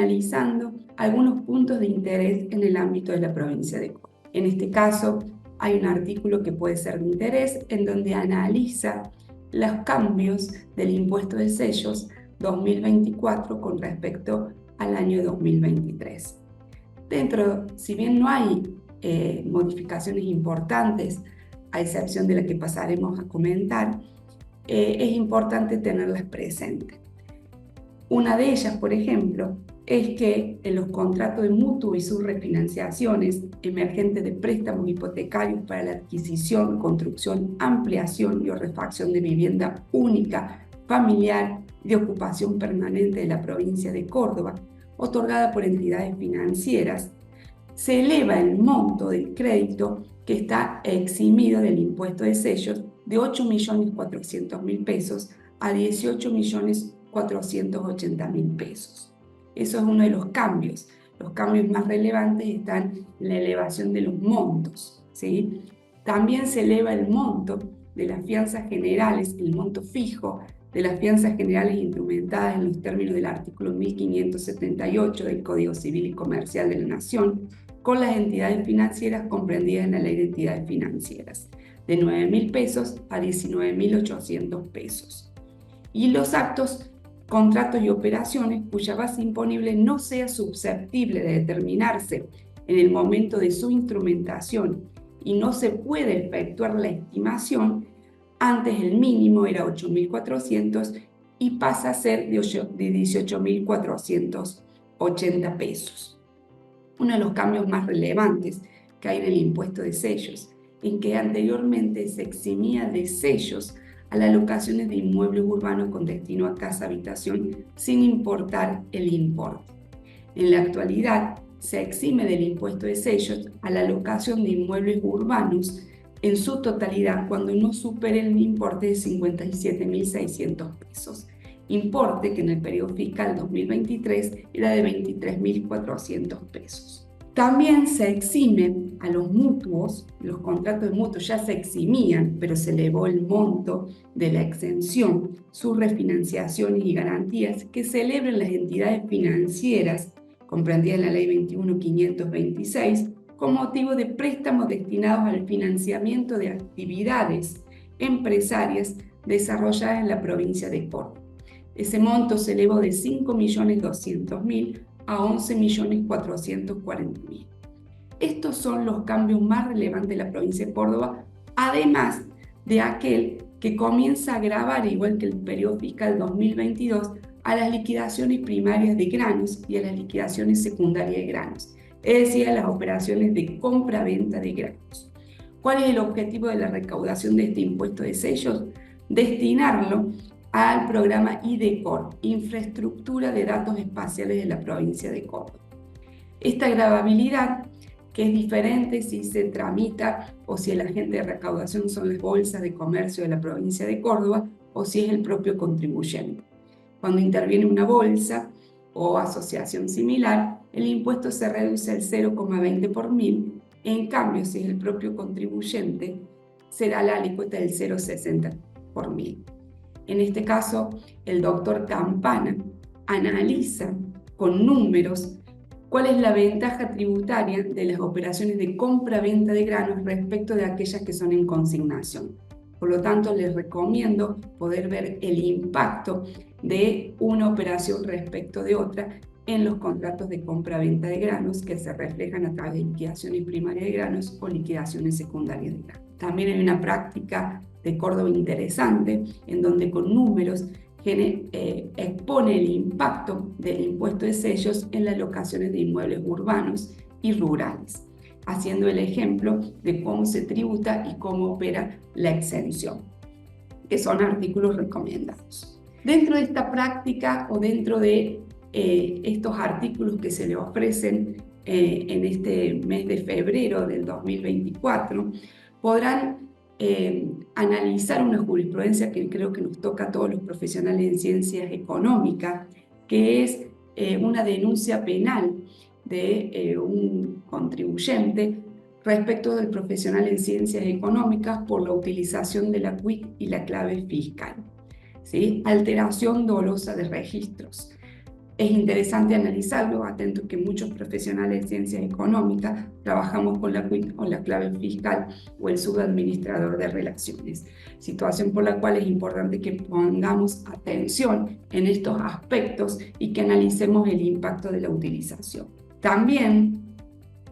analizando algunos puntos de interés en el ámbito de la provincia de Córdoba. En este caso, hay un artículo que puede ser de interés en donde analiza los cambios del impuesto de sellos 2024 con respecto al año 2023. Si bien no hay modificaciones importantes, a excepción de la que pasaremos a comentar, es importante tenerlas presentes. Una de ellas, por ejemplo, es que en los contratos de mutuo y sus refinanciaciones emergentes de préstamos hipotecarios para la adquisición, construcción, ampliación y o refacción de vivienda única, familiar, de ocupación permanente de la provincia de Córdoba, otorgada por entidades financieras, se eleva el monto del crédito que está eximido del impuesto de sellos de 8.400.000 pesos a 18.480.000 pesos. Eso es uno de los cambios. Los cambios más relevantes están en la elevación de los montos, ¿sí? También se eleva el monto de las fianzas generales, el monto fijo de las fianzas generales instrumentadas en los términos del artículo 1578 del Código Civil y Comercial de la Nación, con las entidades financieras comprendidas en la Ley de Entidades Financieras, de 9.000 pesos a 19.800 pesos. Y los actos, contratos y operaciones cuya base imponible no sea susceptible de determinarse en el momento de su instrumentación y no se puede efectuar la estimación. Antes el mínimo era 8.400 y pasa a ser de 18.480 pesos. Uno de los cambios más relevantes que hay en el impuesto de sellos, en que anteriormente se eximía de sellos a las locaciones de inmuebles urbanos con destino a casa-habitación sin importar el importe. En la actualidad, se exime del impuesto de sellos a la locación de inmuebles urbanos en su totalidad cuando no supere el importe de 57.600 pesos, importe que en el periodo fiscal 2023 era de 23.400 pesos. También se exime a los mutuos, los contratos de mutuos ya se eximían, pero se elevó el monto de la exención, sus refinanciaciones y garantías que celebren las entidades financieras comprendidas en la Ley 21.526 con motivo de préstamos destinados al financiamiento de actividades empresarias desarrolladas en la provincia de Córdoba. Ese monto se elevó de 5.200.000 a 11.440.000. Estos son los cambios más relevantes de la provincia de Córdoba, además de aquel que comienza a gravar, igual que el periodo fiscal 2022, a las liquidaciones primarias de granos y a las liquidaciones secundarias de granos, es decir, a las operaciones de compra-venta de granos. ¿Cuál es el objetivo de la recaudación de este impuesto de sellos? Destinarlo al programa IDECOR, Infraestructura de Datos Espaciales de la provincia de Córdoba. Esta gravabilidad, que es diferente si se tramita o si el agente de recaudación son las bolsas de comercio de la provincia de Córdoba o si es el propio contribuyente. Cuando interviene una bolsa o asociación similar, el impuesto se reduce al 0,20 por mil. En cambio, si es el propio contribuyente, será la alícuota del 0,60 por mil. En este caso, el doctor Campana analiza con números cuál es la ventaja tributaria de las operaciones de compra-venta de granos respecto de aquellas que son en consignación. Por lo tanto, les recomiendo poder ver el impacto de una operación respecto de otra en los contratos de compra-venta de granos que se reflejan a través de liquidaciones primarias de granos o liquidaciones secundarias de granos. También hay una práctica de Córdoba interesante en donde con números expone el impacto del impuesto de sellos en las locaciones de inmuebles urbanos y rurales, haciendo el ejemplo de cómo se tributa y cómo opera la exención, que son artículos recomendados. Dentro de esta práctica o dentro de estos artículos que se le ofrecen en este mes de febrero del 2024, podrán analizar una jurisprudencia que creo que nos toca a todos los profesionales en ciencias económicas, que es una denuncia penal de un contribuyente respecto del profesional en ciencias económicas por la utilización de la CUIC y la clave fiscal, ¿sí? Alteración dolosa de registros. Es interesante analizarlo, atento que muchos profesionales de ciencias económicas trabajamos con la clave fiscal o el subadministrador de relaciones, situación por la cual es importante que pongamos atención en estos aspectos y que analicemos el impacto de la utilización. También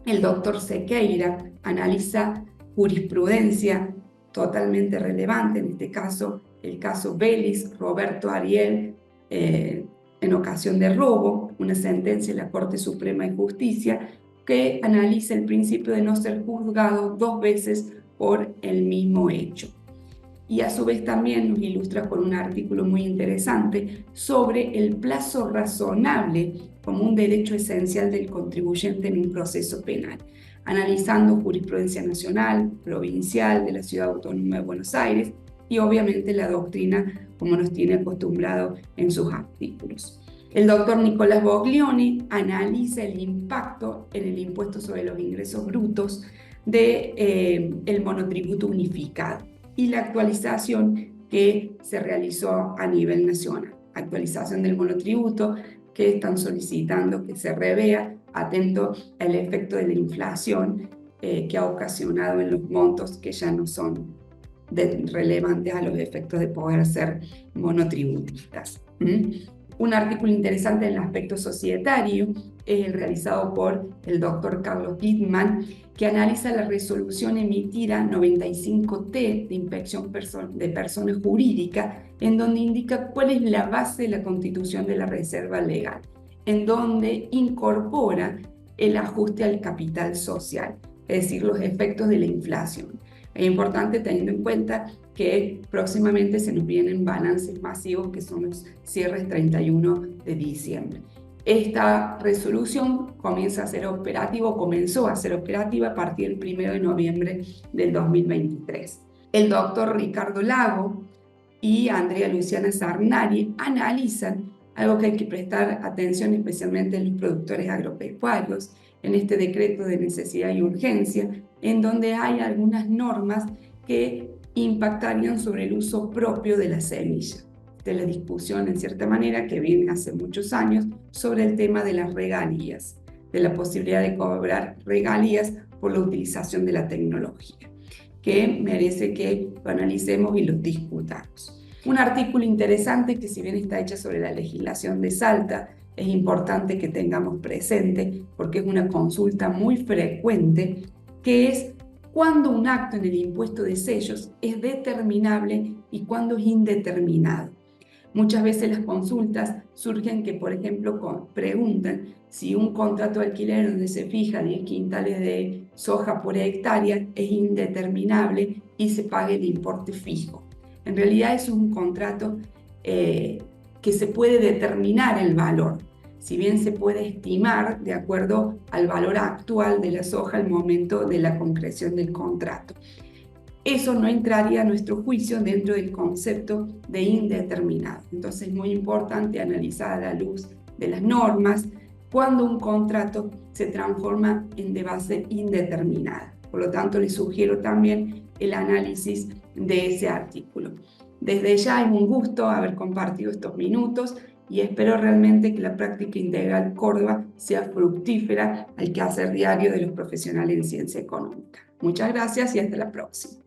el doctor Sequeira analiza jurisprudencia totalmente relevante, en este caso el caso Vélez, Roberto Ariel, en ocasión de robo, una sentencia de la Corte Suprema de Justicia que analiza el principio de no ser juzgado dos veces por el mismo hecho. Y a su vez también nos ilustra con un artículo muy interesante sobre el plazo razonable como un derecho esencial del contribuyente en un proceso penal, analizando jurisprudencia nacional, provincial de la Ciudad Autónoma de Buenos Aires y obviamente la doctrina como nos tiene acostumbrado en sus artículos. El doctor Nicolás Boglioni analiza el impacto en el impuesto sobre los ingresos brutos del monotributo unificado y la actualización que se realizó a nivel nacional. Actualización del monotributo que están solicitando que se revea, atento al efecto de la inflación que ha ocasionado en los montos que ya no son relevantes a los efectos de poder ser monotributistas. Un artículo interesante en el aspecto societario es el realizado por el doctor Carlos Dittmann, que analiza la resolución emitida 95T de inspección de personas jurídicas, en donde indica cuál es la base de la constitución de la reserva legal, en donde incorpora el ajuste al capital social, es decir, los efectos de la inflación. Es importante teniendo en cuenta que próximamente se nos vienen balances masivos que son los cierres 31 de diciembre. Esta resolución comenzó a ser operativa a partir del 1 de noviembre del 2023. El doctor Ricardo Lago y Andrea Luciana Sarnari analizan algo que hay que prestar atención especialmente en los productores agropecuarios, en este decreto de necesidad y urgencia, en donde hay algunas normas que impactarían sobre el uso propio de la semilla, de la discusión en cierta manera que viene hace muchos años sobre el tema de las regalías, de la posibilidad de cobrar regalías por la utilización de la tecnología, que merece que lo analicemos y lo discutamos. Un artículo interesante que si bien está hecha sobre la legislación de Salta, es importante que tengamos presente porque es una consulta muy frecuente, que es cuándo un acto en el impuesto de sellos es determinable y cuándo es indeterminado. Muchas veces las consultas surgen que, por ejemplo, preguntan si un contrato de alquiler donde se fija 10 quintales de soja por hectárea es indeterminable y se pague el importe fijo. En realidad es un contrato que se puede determinar el valor, si bien se puede estimar de acuerdo al valor actual de la soja al momento de la concreción del contrato. Eso no entraría a nuestro juicio dentro del concepto de indeterminado. Entonces es muy importante analizar a la luz de las normas cuando un contrato se transforma en de base indeterminada. Por lo tanto, les sugiero también el análisis de ese artículo. Desde ya es un gusto haber compartido estos minutos y espero realmente que la práctica integral Córdoba sea fructífera al quehacer diario de los profesionales en ciencia económica. Muchas gracias y hasta la próxima.